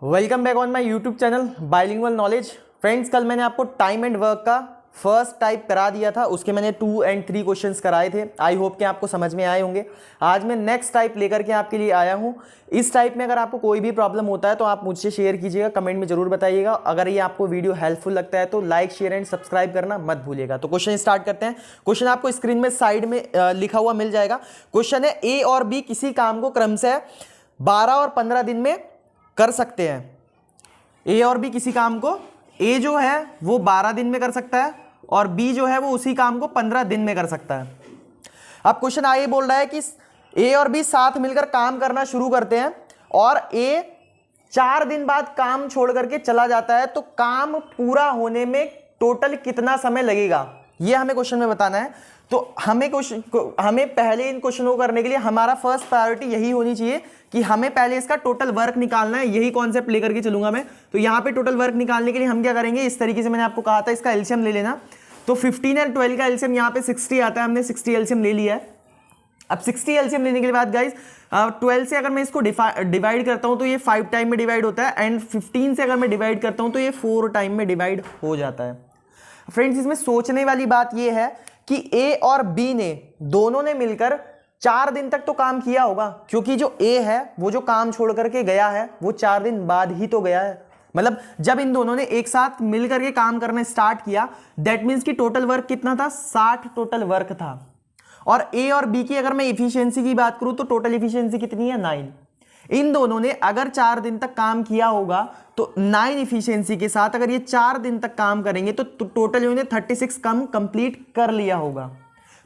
Welcome back on my YouTube channel bilingual knowledge. Friends, कल मैंने आपको टाइम एंड वर्क का फर्स्ट टाइप करा दिया था, उसके मैंने 2 और 3 क्वेश्चंस कराए थे। आई होप कि आपको समझ में आए होंगे। आज मैं नेक्स्ट टाइप लेकर के आपके लिए आया हूं। इस टाइप में अगर आपको कोई भी प्रॉब्लम होता है तो आप मुझसे शेयर कीजिएगा, कमेंट में जरूर बताइएगा। अगर ये आपको वीडियो हेल्पफुल लगता है तो लाइक शेयर एंड सब्सक्राइब करना मत भूलिएगा। तो क्वेश्चन स्टार्ट करते हैं। क्वेश्चन आपको स्क्रीन में साइड में लिखा हुआ मिल जाएगा। क्वेश्चन है, ए और बी किसी काम को क्रमशः 12 और 15 दिन में कर सकते हैं। ए और बी किसी काम को, ए जो है वो 12 दिन में कर सकता है और बी जो है वो उसी काम को 15 दिन में कर सकता है। अब क्वेश्चन आगे बोल रहा है कि ए और बी साथ मिलकर काम करना शुरू करते हैं और ए 4 दिन बाद काम छोड़ करके चला जाता है, तो काम पूरा होने में टोटल कितना समय लगेगा, ये हमें क्वेश्चन में बताना है। तो हमें पहले इन क्वेश्चन को करने के लिए हमारा फर्स्ट प्रायोरिटी यही होनी चाहिए कि हमें पहले इसका टोटल वर्क निकालना है। यही कॉन्सेप्ट लेकर के चलूंगा मैं। तो यहां पे टोटल वर्क निकालने के लिए हम क्या करेंगे, इस तरीके से मैंने आपको कहा था इसका एलसीएम ले लेना। तो 15 और 12 का एलसीएम यहाँ पे 60 आता है, हमने 60 एलसीएम ले लिया है। अब 60 एलसीएम लेने के बाद गाइज 12 से अगर मैं इसको डिवाइड करता हूं तो ये 5 टाइम में डिवाइड होता है, एंड 15 से अगर मैं डिवाइड करता हूं तो ये 4 टाइम में डिवाइड हो जाता है। फ्रेंड्स, इसमें सोचने वाली बात ये है कि ए और बी ने दोनों ने मिलकर 4 दिन तक तो काम किया होगा, क्योंकि जो ए है वो जो काम छोड़ करके गया है वो 4 दिन बाद ही तो गया है। मतलब जब इन दोनों ने एक साथ मिलकर के काम करना स्टार्ट किया, दैट मीन्स कि टोटल वर्क कितना था, 60 टोटल वर्क था। और ए और बी की अगर मैं इफिशियंसी की बात करूं तो टोटल इफिशियंसी कितनी है, 9। इन दोनों ने अगर 4 दिन तक काम किया होगा तो 9 इफिशियंसी के साथ अगर ये 4 दिन तक काम करेंगे तो टोटल इन्होंने 36 काम कंप्लीट कर लिया होगा।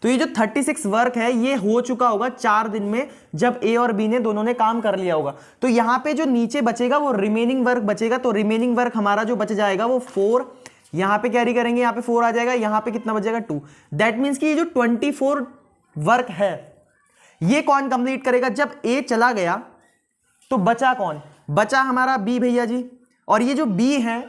तो ये जो 36 वर्क है ये हो चुका होगा 4 दिन में, जब ए और बी ने दोनों ने काम कर लिया होगा। तो यहां पे जो नीचे बचेगा वो रिमेनिंग वर्क बचेगा। तो रिमेनिंग वर्क हमारा जो बच जाएगा वो 4, यहां पे कैरी करेंगे, यहां पे 4 आ जाएगा, यहां पे कितना बचेगा 2। दैट मीन्स कि ये जो 24 वर्क है ये कौन कंप्लीट करेगा, जब ए चला गया तो बचा कौन, बचा हमारा बी भैया जी। और ये जो बी है,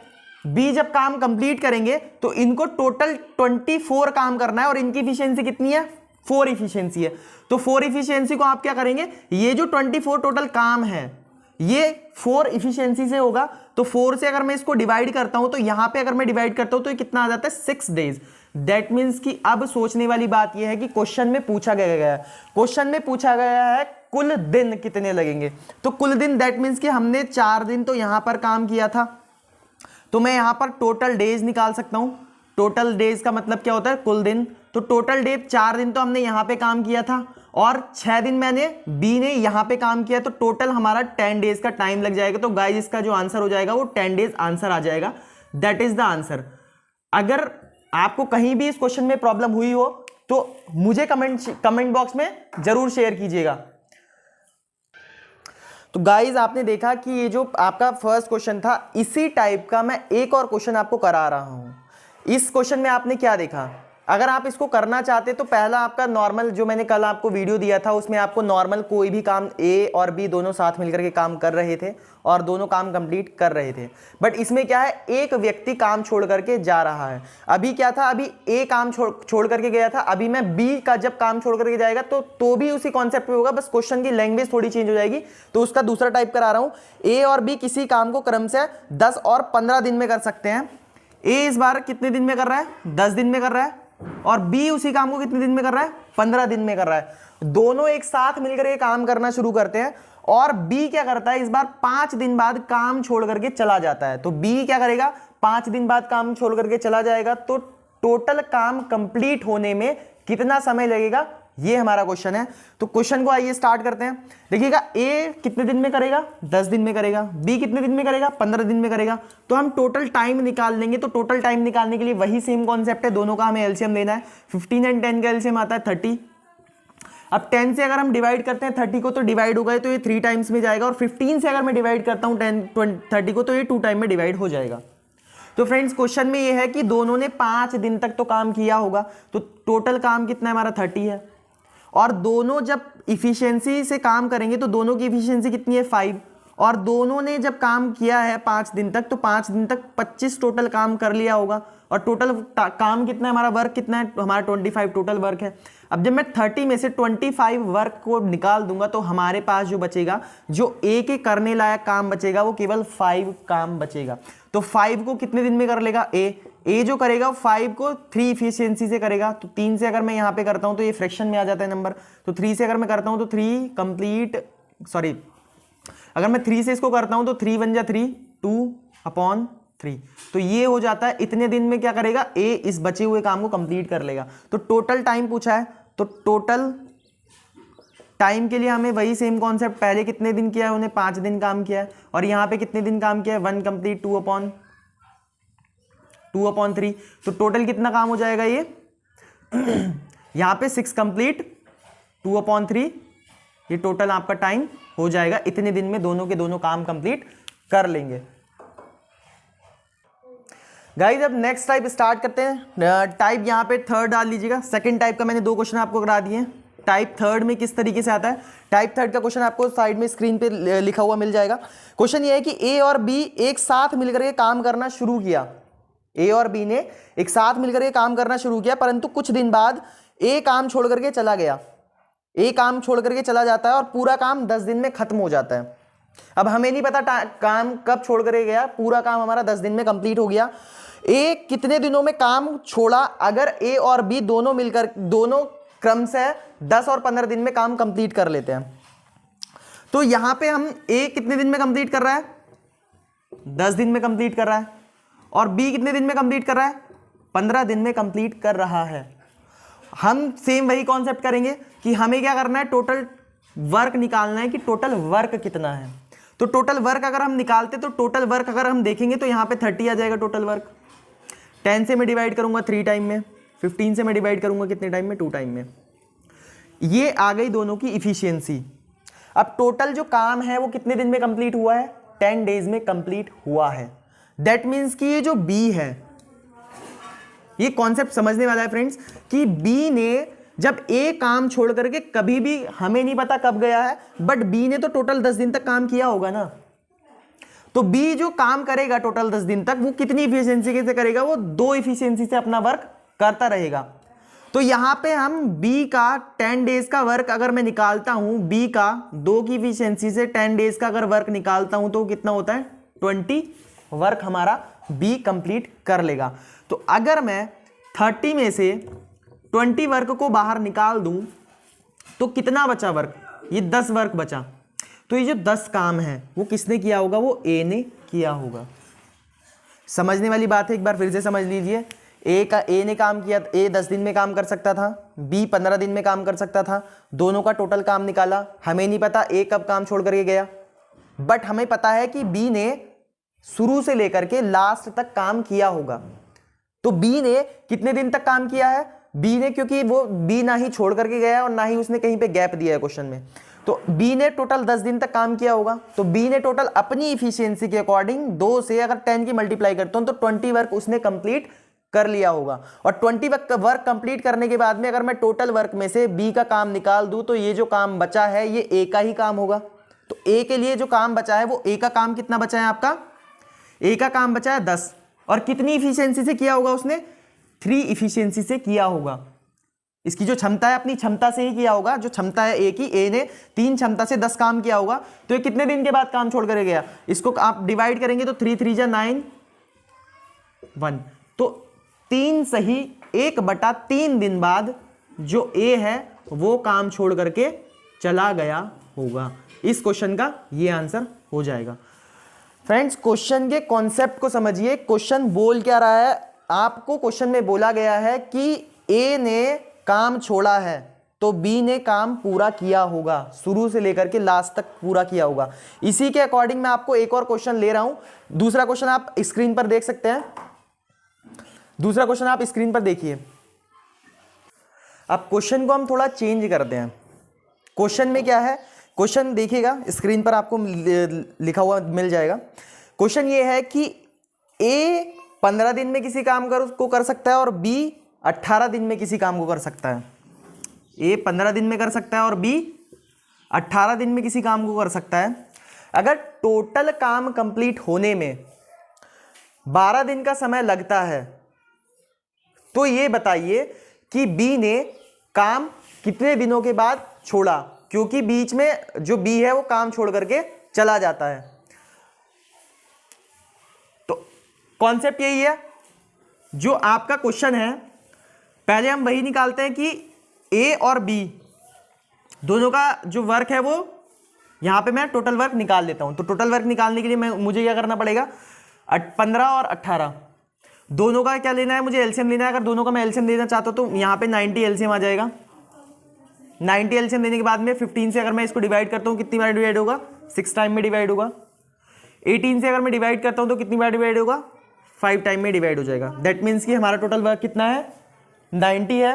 बी जब काम कंप्लीट करेंगे तो इनको टोटल 24 काम करना है और इनकी इफिशियंसी कितनी है, 4 इफिशियंसी है। तो 4 इफिशियंसी को आप क्या करेंगे, ये जो 24 टोटल काम है ये 4 इफिशियंसी से होगा। तो 4 से अगर मैं इसको डिवाइड करता हूं तो यहां पे अगर मैं डिवाइड करता हूं तो ये कितना आ जाता है, 6 डेज। दैट मीन्स कि अब सोचने वाली बात यह है कि क्वेश्चन में पूछा गया है, क्वेश्चन में पूछा गया है कुल दिन कितने लगेंगे। तो कुल दिन दैट मीन्स कि हमने 4 दिन तो यहां पर काम किया था, तो मैं यहां पर टोटल डेज निकाल सकता हूं। टोटल डेज का मतलब क्या होता है, कुल दिन। तो टोटल डे 4 दिन तो हमने यहां पे काम किया था और 6 दिन मैंने बी ने यहां पे काम किया, तो टोटल हमारा 10 डेज का टाइम लग जाएगा। तो गाइस इसका जो आंसर हो जाएगा वो 10 डेज आंसर आ जाएगा। That is the answer. अगर आपको कहीं भी इस क्वेश्चन में प्रॉब्लम हुई हो तो मुझे कमेंट बॉक्स में जरूर शेयर कीजिएगा। तो गाइज आपने देखा कि ये जो आपका फर्स्ट क्वेश्चन था, इसी टाइप का मैं एक और क्वेश्चन आपको करा रहा हूं। इस क्वेश्चन में आपने क्या देखा, अगर आप इसको करना चाहते तो पहला आपका नॉर्मल, जो मैंने कल आपको वीडियो दिया था उसमें आपको नॉर्मल कोई भी काम ए और बी दोनों साथ मिलकर के काम कर रहे थे और दोनों काम कंप्लीट कर रहे थे। बट इसमें क्या है, एक व्यक्ति काम छोड़ करके जा रहा है। अभी क्या था, अभी ए काम छोड़ करके गया था, अभी मैं बी का जब काम छोड़ करके जाएगा तो भी उसी कॉन्सेप्ट पे होगा, बस क्वेश्चन की लैंग्वेज थोड़ी चेंज हो जाएगी। तो उसका दूसरा टाइप करा रहा हूं, ए और बी किसी काम को क्रमशः 10 और 15 दिन में कर सकते हैं। ए इस बार कितने दिन में कर रहा है, 10 दिन में कर रहा है, और बी उसी काम को कितने दिन में कर रहा है, 15 दिन में कर रहा है। दोनों एक साथ मिलकर के काम करना शुरू करते हैं और बी क्या करता है, इस बार 5 दिन बाद काम छोड़ करके चला जाता है। तो बी क्या करेगा, 5 दिन बाद काम छोड़ करके चला जाएगा। तो टोटल काम कंप्लीट होने में कितना समय लगेगा, ये हमारा क्वेश्चन है। तो क्वेश्चन को आइए स्टार्ट करते हैं। देखिएगा, ए कितने दिन में करेगा, 10 दिन में करेगा, बी कितने दिन में करेगा, 15 दिन में करेगा। तो हम टोटल टाइम निकाल लेंगे। तो टोटल टाइम निकालने के लिए वही सेम कॉन्सेप्ट है, दोनों का हमें एलसीएम लेना है। 15 एंड 10 का एलसीएम आता है 30। अब 10 से अगर हम डिवाइड करते हैं 30 को तो डिवाइड हो गए, तो ये 3 टाइम्स में जाएगा। और 15 से अगर मैं डिवाइड करता हूँ 30 को तो ये 2 टाइम में डिवाइड हो जाएगा। तो फ्रेंड्स, क्वेश्चन में ये है कि दोनों ने 5 दिन तक तो काम किया होगा, तो टोटल काम कितना है हमारा, 30 है। और दोनों जब इफिशियंसी से काम करेंगे तो दोनों की इफिशियंसी कितनी है, 5, और दोनों ने जब काम किया है 5 दिन तक, तो 5 दिन तक 25 टोटल काम कर लिया होगा। और टोटल काम कितना है हमारा, वर्क कितना है, हमारा 25 टोटल वर्क है। अब जब मैं 30 में से 25 वर्क को निकाल दूंगा तो हमारे पास जो बचेगा, जो ए के करने लायक काम बचेगा, वो केवल 5 काम बचेगा। तो 5 को कितने दिन में कर लेगा ए जो करेगा 5 को 3 इफिशियंसी से करेगा। तो 3 से अगर मैं यहाँ पे करता हूँ तो ये फ्रैक्शन में आ जाता है नंबर। तो 3 से अगर मैं करता हूँ तो 3 कंप्लीट, सॉरी, अगर मैं 3 से इसको करता हूँ तो 3 बन जा 3, 2/3। तो ये हो जाता है इतने दिन में क्या करेगा, ए इस बचे हुए काम को कंप्लीट कर लेगा। तो टोटल टाइम पूछा है, तो टोटल टाइम के लिए हमें वही सेम कॉन्सेप्ट, पहले कितने दिन किया है, उन्हें 5 दिन काम किया है, और यहाँ पे कितने दिन काम किया है, 1 कंप्लीट 2/3। तो टोटल कितना काम हो जाएगा ये यहाँ पे 6 कंप्लीट 2/3, ये टोटल आपका टाइम हो जाएगा। इतने दिन में दोनों के दोनों काम कंप्लीट कर लेंगे। गाइस अब नेक्स्ट टाइप स्टार्ट करते हैं। टाइप यहाँ पे थर्ड डाल लीजिएगा। सेकंड टाइप का मैंने 2 क्वेश्चन आपको करा दिए। टाइप थर्ड में किस तरीके से आता है, टाइप थर्ड का क्वेश्चन आपको साइड में स्क्रीन पे लिखा हुआ मिल जाएगा। क्वेश्चन ये है कि ए और बी एक साथ मिलकर के काम करना शुरू किया। ए और बी ने एक साथ मिलकर के काम करना शुरू किया, परंतु कुछ दिन बाद ए काम छोड़ करके चला गया। ए काम छोड़ करके चला जाता है और पूरा काम 10 दिन में खत्म हो जाता है। अब हमें नहीं पता काम कब छोड़ करके गया, पूरा काम हमारा 10 दिन में कंप्लीट हो गया। ए कितने दिनों में काम छोड़ा, अगर ए और बी दोनों मिलकर, दोनों क्रम से 10 और 15 दिन में काम कंप्लीट कर लेते हैं। तो यहां पे हम ए कितने दिन में कंप्लीट कर रहा है, 10 दिन में कंप्लीट कर रहा है, और बी कितने दिन में कंप्लीट कर रहा है, 15 दिन में कंप्लीट कर रहा है। हम सेम वही कॉन्सेप्ट करेंगे कि हमें क्या करना है, टोटल वर्क निकालना है कि टोटल वर्क कितना है। तो टोटल वर्क अगर हम निकालते, तो टोटल वर्क अगर हम देखेंगे तो यहाँ पे 30 आ जाएगा टोटल वर्क। 10 से मैं डिवाइड करूंगा 3 टाइम में, 15 से मैं डिवाइड करूंगा कितने टाइम में, 2 टाइम में। ये आ गई दोनों की इफिशियंसी। अब टोटल जो काम है वो कितने दिन में कंप्लीट हुआ है, 10 डेज में कंप्लीट हुआ है। दैट मीन्स कि ये जो बी है, ये कॉन्सेप्ट समझने वाला है फ्रेंड्स, कि बी ने जब ए काम छोड़ करके कभी भी, हमें नहीं पता कब गया है, बट बी ने तो टोटल 10 दिन तक काम किया होगा ना। तो बी जो काम करेगा टोटल 10 दिन तक, वो कितनी इफिशियंसी से करेगा, वो 2 इफिशियंसी से अपना वर्क करता रहेगा। तो यहां पे हम बी का 10 डेज का वर्क अगर मैं निकालता हूं, बी का 2 की इफिशियंसी से 10 डेज का अगर वर्क निकालता हूं, तो कितना होता है, 20 वर्क हमारा बी कंप्लीट कर लेगा। तो अगर मैं 30 में से 20 वर्क को बाहर निकाल दूं तो कितना बचा वर्क, ये 10 वर्क बचा। तो ये जो 10 काम है वो किसने किया होगा, वो ए ने किया होगा। समझने वाली बात है, एक बार फिर से समझ लीजिए। ए ने काम किया, ए 10 दिन में काम कर सकता था, बी 15 दिन में काम कर सकता था। दोनों का टोटल काम निकाला। हमें नहीं पता ए कब काम छोड़ करके गया, बट हमें पता है कि बी ने शुरू से लेकर के लास्ट तक काम किया होगा। तो बी ने कितने दिन तक काम किया है, बी ने, क्योंकि वो बी ना ही छोड़ करके गया और ना ही उसने कहीं पे गैप दिया है क्वेश्चन में, तो बी ने टोटल 10 दिन तक काम किया होगा। तो बी ने टोटल अपनी इफिशियंसी के अकॉर्डिंग 2 से अगर 10 की मल्टीप्लाई करता हूं तो 20 वर्क उसने कंप्लीट कर लिया होगा। और 20 वर्क कंप्लीट करने के बाद में अगर मैं टोटल वर्क में से बी का काम निकाल दूं तो ये जो काम बचा है ये ए का ही काम होगा। तो ए के लिए जो काम बचा है वो ए का काम कितना बचा है आपका, ए का काम बचा है 10, और कितनी इफिशियंसी से किया होगा उसने, 3 इफिशियंसी से किया होगा। इसकी जो क्षमता है अपनी क्षमता से ही किया होगा, जो क्षमता है ए की, ए ने 3 क्षमता से 10 काम किया होगा। तो ये कितने दिन के बाद काम छोड़ कर गया, इसको आप डिवाइड करेंगे तो 3 3 जा 9 1, तो 3 सही 1/3 दिन बाद जो ए है वो काम छोड़ करके चला गया होगा। इस क्वेश्चन का ये आंसर हो जाएगा। फ्रेंड्स क्वेश्चन के कॉन्सेप्ट को समझिए। क्वेश्चन बोल क्या रहा है, आपको क्वेश्चन में बोला गया है कि ए ने काम छोड़ा है तो बी ने काम पूरा किया होगा, शुरू से लेकर के लास्ट तक पूरा किया होगा। इसी के अकॉर्डिंग मैं आपको एक और क्वेश्चन ले रहा हूं। दूसरा क्वेश्चन आप स्क्रीन पर देख सकते हैं, दूसरा क्वेश्चन आप स्क्रीन पर देखिए। अब क्वेश्चन को हम थोड़ा चेंज करते हैं। क्वेश्चन में क्या है, क्वेश्चन देखिएगा स्क्रीन पर आपको लिखा हुआ मिल जाएगा। क्वेश्चन ये है कि ए 15 दिन में किसी काम को कर सकता है और बी 18 दिन में किसी काम को कर सकता है। ए 15 दिन में कर सकता है और बी 18 दिन में किसी काम को कर सकता है। अगर टोटल काम कंप्लीट होने में 12 दिन का समय लगता है तो ये बताइए कि बी ने काम कितने दिनों के बाद छोड़ा, क्योंकि बीच में जो बी है वो काम छोड़ करके चला जाता है। तो कॉन्सेप्ट यही है, जो आपका क्वेश्चन है पहले हम वही निकालते हैं कि ए और बी दोनों का जो वर्क है वो यहां पे मैं टोटल वर्क निकाल लेता हूं। तो टोटल वर्क निकालने के लिए मुझे क्या करना पड़ेगा, 15 और 18 दोनों का क्या लेना है, मुझे एलसीएम लेना है। अगर दोनों का मैं एलसीएम लेना चाहता हूं तो यहां पे 90 एलसीएम आ जाएगा। 90 एलसीएम देने के बाद में 15 से अगर मैं इसको डिवाइड करता हूं कितनी बार डिवाइड होगा, 6 टाइम में डिवाइड होगा। 18 से अगर मैं डिवाइड करता हूं तो कितनी बार डिवाइड होगा, 5 टाइम में डिवाइड हो जाएगा। दैट मीन्स कि हमारा टोटल वर्क कितना है, 90 है,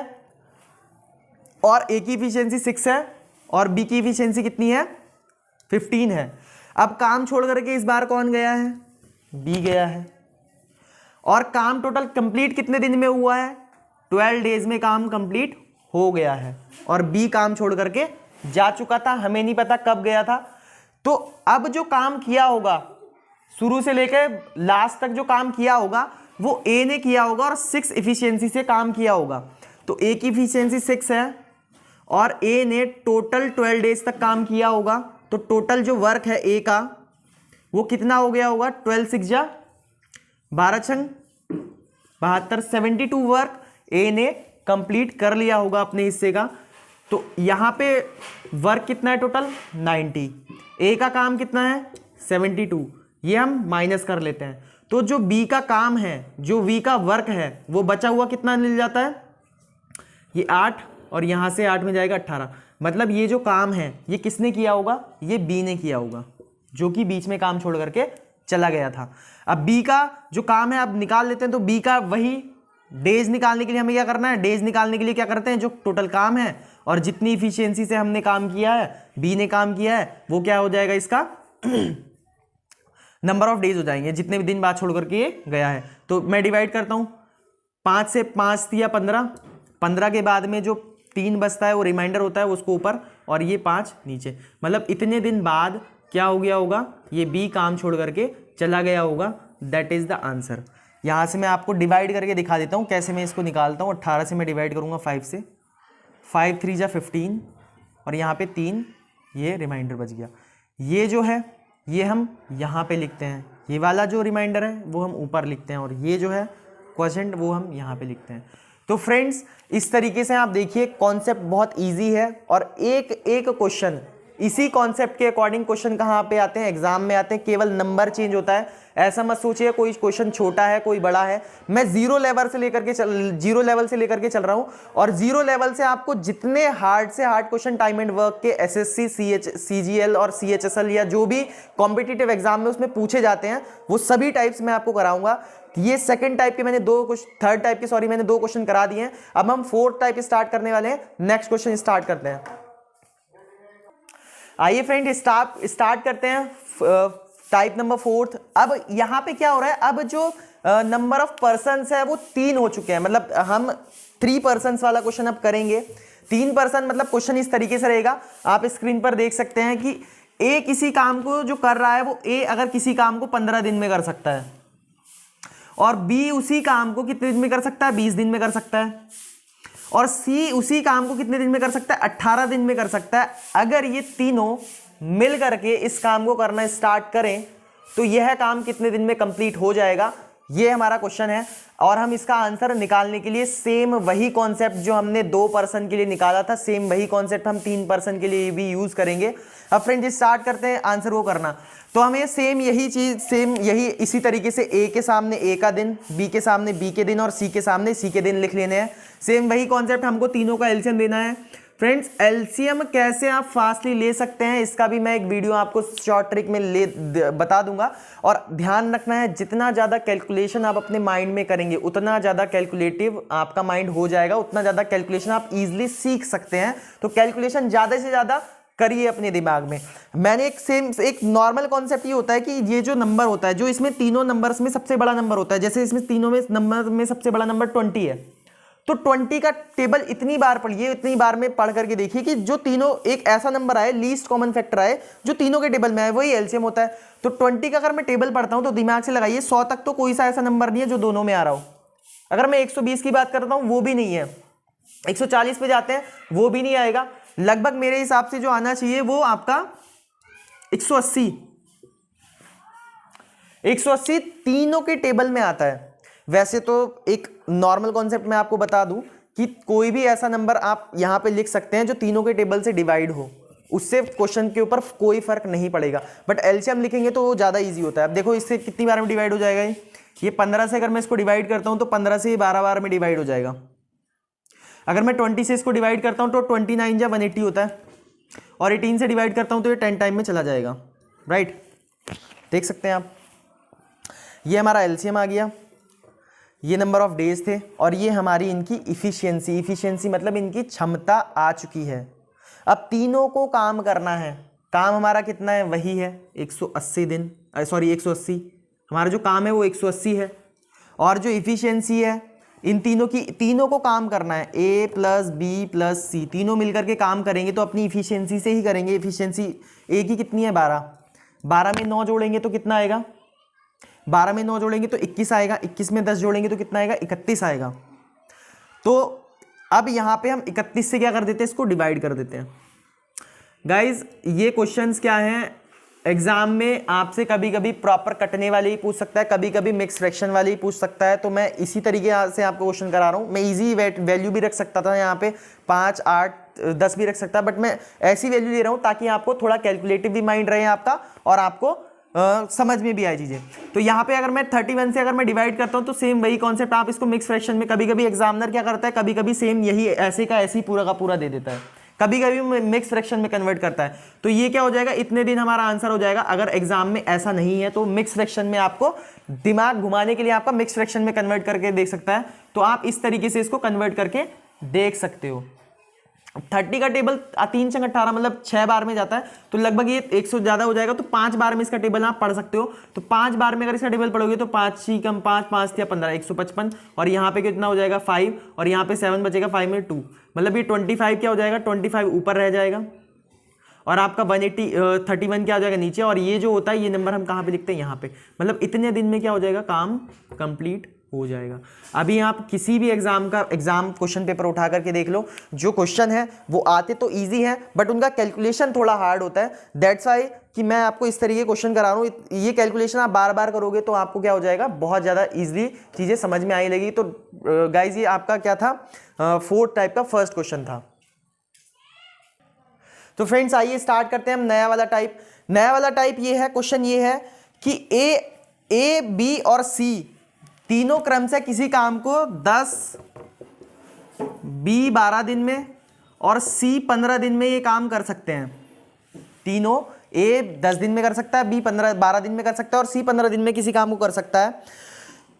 और ए की इफिशियंसी 6 है और बी की इफिशियंसी कितनी है, 15 है। अब काम छोड़ करके इस बार कौन गया है, बी गया है। और काम टोटल कंप्लीट कितने दिन में हुआ है, 12 डेज में काम कंप्लीट हो गया है। और बी काम छोड़ करके जा चुका था, हमें नहीं पता कब गया था। तो अब जो काम किया होगा शुरू से लेकर लास्ट तक जो काम किया होगा वो ए ने किया होगा और 6 इफिशियंसी से काम किया होगा। तो ए की इफिशियंसी 6 है और ए ने टोटल 12 डेज तक काम किया होगा। तो टोटल जो वर्क है ए का वो कितना हो गया होगा, 12 6 जा 12 छंग 72, 72 वर्क ए ने कंप्लीट कर लिया होगा अपने हिस्से का। तो यहां पे वर्क कितना है टोटल, 90। ए का काम कितना है, 72, ये हम माइनस कर लेते हैं। तो जो बी का काम है, जो वी का वर्क है, वो बचा हुआ कितना मिल जाता है, ये 8 और यहां से 8 में जाएगा 18। मतलब ये जो काम है ये किसने किया होगा, ये बी ने किया होगा, जो कि बीच में काम छोड़ करके चला गया था। अब बी का जो काम है अब निकाल लेते हैं। तो बी का वही डेज निकालने के लिए हमें क्या करना है, डेज निकालने के लिए क्या करते हैं, जो टोटल काम है और जितनी इफिशियंसी से हमने काम किया है, बी ने काम किया है, वो क्या हो जाएगा, इसका नंबर ऑफ डेज हो जाएंगे, जितने भी दिन बाद छोड़ करके ये गया है। तो मैं डिवाइड करता हूं, 5 से 5 दिया 15, 15 के बाद में जो 3 बचता है वो रिमाइंडर होता है, उसको ऊपर और ये 5 नीचे। मतलब इतने दिन बाद क्या हो गया होगा, ये बी काम छोड़ करके चला गया होगा। That is the answer. यहां से मैं आपको डिवाइड करके दिखा देता हूं कैसे मैं इसको निकालता हूं। 18 से मैं डिवाइड करूंगा 5 से, 5 3 जा 15 और यहाँ पे 3 ये रिमाइंडर बच गया। ये जो है ये हम यहाँ पे लिखते हैं, ये वाला जो रिमाइंडर है वो हम ऊपर लिखते हैं और ये जो है क्वोशेंट वो हम यहाँ पे लिखते हैं। तो फ्रेंड्स इस तरीके से आप देखिए कॉन्सेप्ट बहुत इजी है और एक एक क्वेश्चन इसी कॉन्सेप्ट के अकॉर्डिंग क्वेश्चन कहाँ पे आते हैं, एग्जाम में आते हैं। केवल नंबर चेंज होता है, ऐसा मत सोचिए कोई क्वेश्चन छोटा है कोई बड़ा है। मैं जीरो लेवल से लेकर के चल रहा हूँ और जीरो लेवल से आपको जितने हार्ड से hard question time and work के एसएससी सीजीएल और सीएचएसएल या जो भी कॉम्पिटिटिव एग्जाम में उसमें पूछे जाते हैं वो सभी टाइप्स मैं आपको कराऊंगा। ये सेकंड टाइप के मैंने थर्ड टाइप के मैंने 2 क्वेश्चन करा दिए हैं। अब हम फोर्थ टाइप स्टार्ट करने वाले हैं। नेक्स्ट क्वेश्चन स्टार्ट करते हैं। आइए फ्रेंड स्टार्ट करते हैं टाइप नंबर 4। अब यहां पे क्या हो रहा है, अब जो नंबर ऑफ पर्सन्स है वो 3 हो चुके हैं। मतलब हम 3 पर्सन्स वाला क्वेश्चन अब करेंगे। 3 पर्सन मतलब क्वेश्चन इस तरीके से रहेगा, आप स्क्रीन पर देख सकते हैं कि ए किसी काम को जो कर रहा है वो ए अगर किसी काम को 15 दिन में कर सकता है और बी उसी काम को कितने दिन में कर सकता है, 20 दिन में कर सकता है, और सी उसी काम को कितने दिन में कर सकता है, 18 दिन में कर सकता है। अगर ये तीनों मिल करके इस काम को करना स्टार्ट करें तो यह काम कितने दिन में कंप्लीट हो जाएगा, ये हमारा क्वेश्चन है। और हम इसका आंसर निकालने के लिए सेम वही कॉन्सेप्ट जो हमने 2 पर्सन के लिए निकाला था, सेम वही कॉन्सेप्ट हम 3 पर्सन के लिए भी यूज करेंगे। अब फ्रेंड्स स्टार्ट करते हैं आंसर वो करना। तो हमें सेम यही चीज यही इसी तरीके से ए के सामने ए का दिन, बी के सामने बी के दिन और सी के सामने सी के दिन लिख लेने हैं। सेम वही कॉन्सेप्ट, हमको तीनों का एलसीएम देना है। फ्रेंड्स एलसीएम कैसे आप फास्टली ले सकते हैं इसका भी मैं एक वीडियो आपको शॉर्ट ट्रिक में बता दूंगा। और ध्यान रखना है जितना ज़्यादा कैलकुलेशन आप अपने माइंड में करेंगे उतना ज़्यादा कैलकुलेटिव आपका माइंड हो जाएगा, उतना ज़्यादा कैलकुलेशन आप इजीली सीख सकते हैं। तो कैलकुलेशन ज़्यादा से ज़्यादा करिए अपने दिमाग में। मैंने एक नॉर्मल कॉन्सेप्ट ये होता है कि ये जो नंबर होता है, जो इसमें तीनों नंबर्स में सबसे बड़ा नंबर होता है, जैसे इसमें तीनों में नंबर में सबसे बड़ा नंबर 20 है, तो 20 का टेबल इतनी बार पढ़िए, इतनी बार में पढ़ करके देखिए कि जो तीनों एक ऐसा नंबर आए, लीस्ट कॉमन फैक्टर आए जो तीनों के टेबल में आए, वही एलसीएम होता है। तो 20 का अगर मैं टेबल पढ़ता हूं तो दिमाग से लगाइए 100 तक तो कोई सा ऐसा नंबर नहीं है जो दोनों में आ रहा हो। अगर मैं 120 की बात करता हूं वो भी नहीं है, 140 पे जाते हैं वो भी नहीं आएगा। लगभग मेरे हिसाब से जो आना चाहिए वो आपका 180 तीनों के टेबल में आता है। वैसे तो एक नॉर्मल कॉन्सेप्ट मैं आपको बता दूं कि कोई भी ऐसा नंबर आप यहां पे लिख सकते हैं जो तीनों के टेबल से डिवाइड हो, उससे क्वेश्चन के ऊपर कोई फर्क नहीं पड़ेगा। बट एलसीएम लिखेंगे तो वो ज्यादा इजी होता है। अब देखो इससे कितनी बार में डिवाइड हो जाएगा, ये 15 से अगर मैं इसको डिवाइड करता हूं तो 15 से 12 बार में डिवाइड हो जाएगा। अगर मैं 20 से इसको डिवाइड करता हूं तो 29 या 180 होता है, और 18 से डिवाइड करता हूं तो ये 10 टाइम में चला जाएगा। राइट, देख सकते हैं आप, ये हमारा एलसीएम आ गया, ये नंबर ऑफ डेज थे, और ये हमारी इनकी इफिशियंसी मतलब इनकी क्षमता आ चुकी है। अब तीनों को काम करना है, काम हमारा कितना है, वही है 180 दिन, सॉरी 180, हमारा जो काम है वो 180 है, और जो इफिशियंसी है इन तीनों को काम करना है, ए प्लस बी प्लस सी, तीनों मिलकर के काम करेंगे तो अपनी इफिशियंसी से ही करेंगे। इफिशियंसी ए की कितनी है 12, 12 में 9 जोड़ेंगे तो कितना आएगा, 12 में 9 जोड़ेंगे तो 21 आएगा, 21 में 10 जोड़ेंगे तो कितना आएगा, 31 आएगा। तो अब यहाँ पे हम 31 से क्या कर देते हैं, इसको डिवाइड कर देते हैं। गाइज ये क्वेश्चंस क्या हैं, एग्जाम में आपसे कभी कभी प्रॉपर कटने वाले ही पूछ सकता है, कभी कभी मिक्स फ्रैक्शन वाले ही पूछ सकता है। तो मैं इसी तरीके से आपको क्वेश्चन करा रहा हूँ। मैं इजी वैल्यू भी रख सकता था यहाँ पे 5, 8, 10 भी रख सकता, बट मैं ऐसी वैल्यू ले रहा हूँ ताकि आपको थोड़ा कैलकुलेटिव भी माइंड रहे आपका, और आपको समझ में भी आए चीजें। तो यहाँ पे अगर मैं 31 से अगर मैं डिवाइड करता हूँ तो सेम वही कॉन्सेप्ट आप इसको मिक्स फ्रैक्शन में, कभी कभी एग्जामिनर क्या करता है, कभी कभी सेम यही ऐसे का ऐसे ही पूरा का पूरा दे देता है, कभी कभी मिक्स फ्रैक्शन में कन्वर्ट करता है। तो ये क्या हो जाएगा, इतने दिन हमारा आंसर हो जाएगा। अगर एग्जाम में ऐसा नहीं है तो मिक्स फ्रैक्शन में आपको दिमाग घुमाने के लिए आपका मिक्स फ्रैक्शन में कन्वर्ट करके देख सकता है। तो आप इस तरीके से इसको कन्वर्ट करके देख सकते हो। 30 का टेबल 3 से 18 मतलब 6 बार में जाता है, तो लगभग ये 100 ज्यादा हो जाएगा। तो 5 बार में इसका टेबल आप पढ़ सकते हो। तो 5 बार में अगर इसका टेबल पढ़ोगे तो 5 ही कम 5, 5 या 15, 155, और यहाँ पे कितना हो जाएगा 5, और यहाँ पे 7 बचेगा, 5 में 2, मतलब ये 25 क्या हो जाएगा, 25 ऊपर रह जाएगा, और आपका 31 क्या हो जाएगा नीचे। और ये जो होता है ये नंबर हम कहाँ पे लिखते हैं, यहाँ पे। मतलब इतने दिन में क्या हो जाएगा, काम कंप्लीट हो जाएगा। अभी आप किसी भी एग्जाम क्वेश्चन पेपर उठा करके देख लो, जो क्वेश्चन है वो आते तो इजी है बट उनका कैलकुलेशन थोड़ा हार्ड होता है। दैट्स वाई कि मैं आपको इस तरीके क्वेश्चन करा रहा हूँ। ये कैलकुलेशन आप बार बार करोगे तो आपको क्या हो जाएगा, बहुत ज़्यादा ईजिली चीज़ें समझ में आने लगी। तो गाइज ये आपका क्या था, 4th टाइप का फर्स्ट क्वेश्चन था। तो फ्रेंड्स आइए स्टार्ट करते हैं हम नया वाला टाइप। नया वाला टाइप ये है, क्वेश्चन ये है कि ए बी और सी तीनों क्रम से किसी काम को 10, बी 12 दिन में और सी 15 दिन में ये काम कर सकते हैं। तीनों, ए 10 दिन में कर सकता है, बी 12 दिन में कर सकता है, और सी 15 दिन में किसी काम को कर सकता है।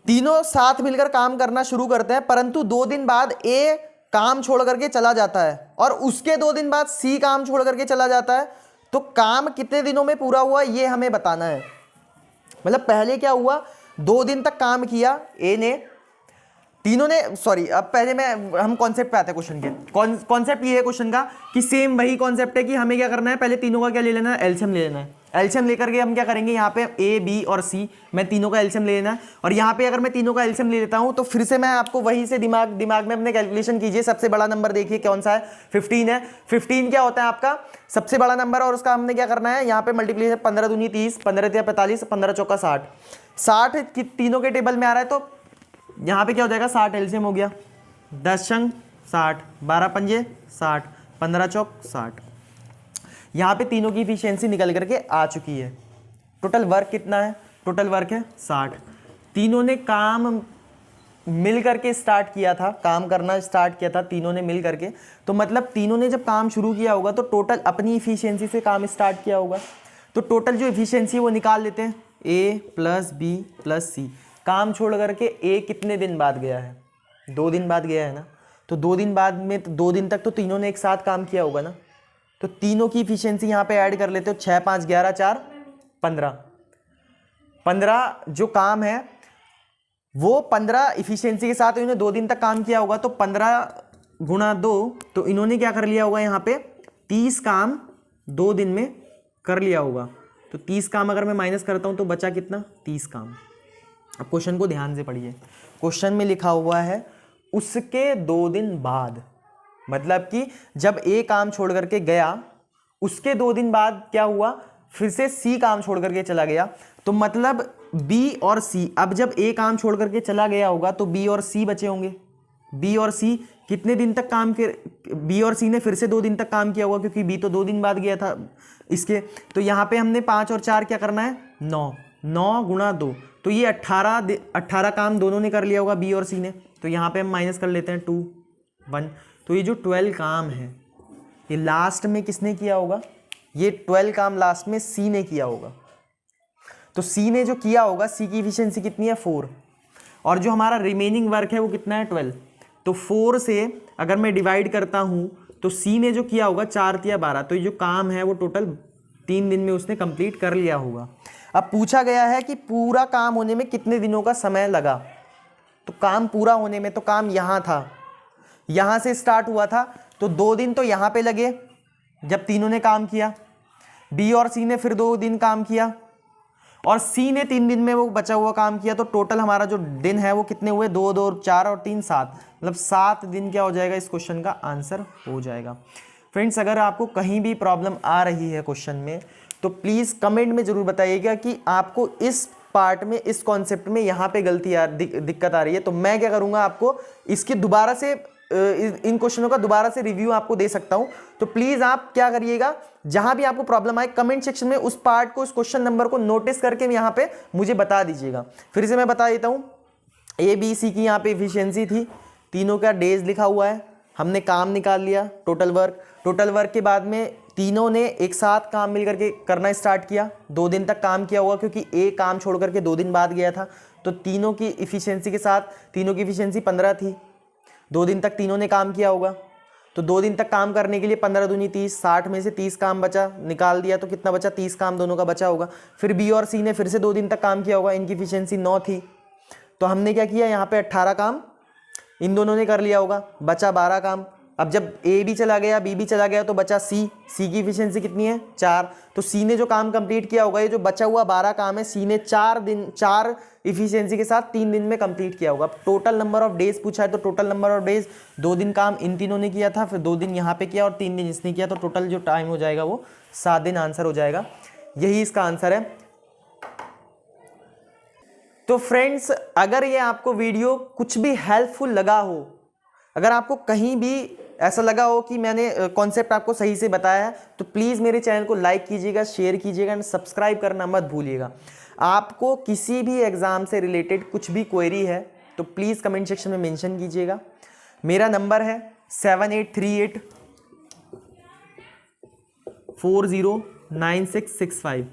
तीनों साथ मिलकर काम करना शुरू करते हैं, परंतु 2 दिन बाद ए काम छोड़ करके चला जाता है और उसके 2 दिन बाद सी काम छोड़ करके चला जाता है। तो काम कितने दिनों में पूरा हुआ ये हमें बताना है। मतलब पहले क्या हुआ, 2 दिन तक काम किया ए ने, तीनों ने, सॉरी अब पहले हम कॉन्सेप्ट पे आते हैं क्वेश्चन के। कॉन्सेप्ट ये है क्वेश्चन का कि सेम वही कॉन्सेप्ट है कि हमें क्या करना है, पहले तीनों का क्या ले लेना है, एलसीएम ले लेना है। एलसीएम लेकर के हम क्या करेंगे, यहाँ पे ए बी और सी मैं तीनों का एलसीएम ले लेना है। और यहाँ पे अगर मैं तीनों का एलसीएम ले लेता हूँ तो फिर से मैं आपको वहीं से दिमाग में अपने कैलकुलेशन कीजिए। सबसे बड़ा नंबर देखिए कौन सा है, 15 है। 15 क्या होता है आपका सबसे बड़ा नंबर, और उसका हमने क्या करना है, यहाँ पे मल्टीप्लीकेशन 15 दूनी 30, 15 तिया 45, 15 चौका 60, 60 तीनों के टेबल में आ रहा है। तो यहाँ पे क्या हो जाएगा, 60 एलसीएम हो गया, 10 छंग 60, 12 पंजे 60, 15 चौक 60। यहाँ पे तीनों की इफिशियंसी निकल करके आ चुकी है। टोटल वर्क कितना है, टोटल वर्क है 60। तीनों ने काम मिल करके स्टार्ट किया था, काम करना स्टार्ट किया था तीनों ने मिल करके। तो मतलब तीनों ने जब काम शुरू किया होगा तो टोटल अपनी इफिशियंसी से काम स्टार्ट किया होगा। तो टोटल जो इफिशियंसी वो निकाल लेते हैं, ए प्लस बी प्लस सी। काम छोड़ करके ए कितने दिन बाद गया है, 2 दिन बाद गया है ना। तो 2 दिन बाद में 2 दिन तक तो तीनों ने एक साथ काम किया होगा ना। तो तीनों की इफिशियंसी यहाँ पे ऐड कर लेते हो, 6 5 11 4 15। 15 जो काम है वो 15 इफिशियंसी के साथ इन्होंने 2 दिन तक काम किया होगा, तो 15 गुणा 2, तो इन्होंने क्या कर लिया होगा यहाँ पे 30 काम 2 दिन में कर लिया होगा। तो 30 काम अगर मैं माइनस करता हूँ तो बचा कितना, 30 काम। अब क्वेश्चन को ध्यान से पढ़िए, क्वेश्चन में लिखा हुआ है उसके 2 दिन बाद, मतलब कि जब ए काम छोड़ करके गया उसके 2 दिन बाद क्या हुआ, फिर से सी काम छोड़ करके चला गया। तो मतलब बी और सी, अब जब ए काम छोड़ करके चला गया होगा तो बी और सी बचे होंगे। बी और सी कितने दिन तक काम के, बी और सी ने फिर से 2 दिन तक काम किया होगा क्योंकि बी तो 2 दिन बाद गया था इसके। तो यहाँ पे हमने 5 और 4 क्या करना है, 9, 9 गुणा 2, तो ये 18 काम दोनों ने कर लिया होगा बी और सी ने। तो यहाँ पे हम माइनस कर लेते हैं 2, 1। तो ये जो 12 काम है ये लास्ट में किसने किया होगा, ये 12 काम लास्ट में सी ने किया होगा। तो सी ने जो किया होगा, सी की इफिशियंसी कितनी है 4, और जो हमारा रिमेनिंग वर्क है वो कितना है 12। तो 4 से अगर मैं डिवाइड करता हूँ तो सी ने जो किया होगा 4 या 12, तो ये जो काम है वो टोटल 3 दिन में उसने कंप्लीट कर लिया होगा। अब पूछा गया है कि पूरा काम होने में कितने दिनों का समय लगा। तो काम पूरा होने में तो काम यहाँ था, यहाँ से स्टार्ट हुआ था, तो 2 दिन तो यहाँ पे लगे जब तीनों ने काम किया, बी और सी ने फिर 2 दिन काम किया, और सी ने 3 दिन में वो बचा हुआ काम किया। तो टोटल हमारा जो दिन है वो कितने हुए, 2, 2, 4 और 3, 7, मतलब 7 दिन क्या हो जाएगा, इस क्वेश्चन का आंसर हो जाएगा। फ्रेंड्स, अगर आपको कहीं भी प्रॉब्लम आ रही है क्वेश्चन में तो प्लीज़ कमेंट में ज़रूर बताइएगा कि आपको इस पार्ट में, इस कॉन्सेप्ट में यहाँ पे गलती दिक्कत आ रही है। तो मैं क्या करूँगा, आपको इसकी दोबारा से इन क्वेश्चनों का दोबारा से रिव्यू आपको दे सकता हूं। तो प्लीज आप क्या करिएगा, जहां भी आपको प्रॉब्लम आए कमेंट सेक्शन में उस पार्ट को, उस क्वेश्चन नंबर को नोटिस करके यहां पे मुझे बता दीजिएगा। फिर से मैं बता देता हूं, ए बी सी की यहां पे एफिशिएंसी थी, तीनों का डेज लिखा हुआ है, हमने काम निकाल लिया टोटल वर्क के बाद में तीनों ने एक साथ काम मिल करके करना स्टार्ट किया, 2 दिन तक काम किया होगा क्योंकि ए काम छोड़ करके 2 दिन बाद गया था। तो तीनों की इफिशियंसी के साथ, तीनों की इफिशियंसी 15 थी, 2 दिन तक तीनों ने काम किया होगा। तो 2 दिन तक काम करने के लिए 15 दूनी 30, 60 में से 30 काम बचा, निकाल दिया तो कितना बचा, 30 काम दोनों का बचा होगा। फिर बी और सी ने फिर से 2 दिन तक काम किया होगा, इनकी इफिशियंसी 9 थी। तो हमने क्या किया, यहाँ पे 18 काम इन दोनों ने कर लिया होगा, बचा 12 काम। अब जब ए भी चला गया, बी भी चला गया, तो बचा सी की इफिशियंसी कितनी है 4। तो सी ने जो काम कंप्लीट किया होगा, ये जो बचा हुआ 12 काम है, सी ने 4 इफिशियंसी के साथ 3 दिन में कंप्लीट किया होगा। टोटल नंबर ऑफ डेज पूछा है तो टोटल नंबर ऑफ डेज 2 दिन काम इन तीनों ने किया था, फिर 2 दिन यहाँ पे किया और 3 दिन इसने किया, तो टोटल जो टाइम हो जाएगा वो 7 दिन आंसर हो जाएगा। यही इसका आंसर है। तो फ्रेंड्स, अगर ये आपको वीडियो कुछ भी हेल्पफुल लगा हो, अगर आपको कहीं भी ऐसा लगा हो कि मैंने कॉन्सेप्ट आपको सही से बताया है, तो प्लीज़ मेरे चैनल को लाइक कीजिएगा, शेयर कीजिएगा एंड सब्सक्राइब करना मत भूलिएगा। आपको किसी भी एग्ज़ाम से रिलेटेड कुछ भी क्वेरी है तो प्लीज़ कमेंट सेक्शन में मेंशन कीजिएगा। मेरा नंबर है 7838409665।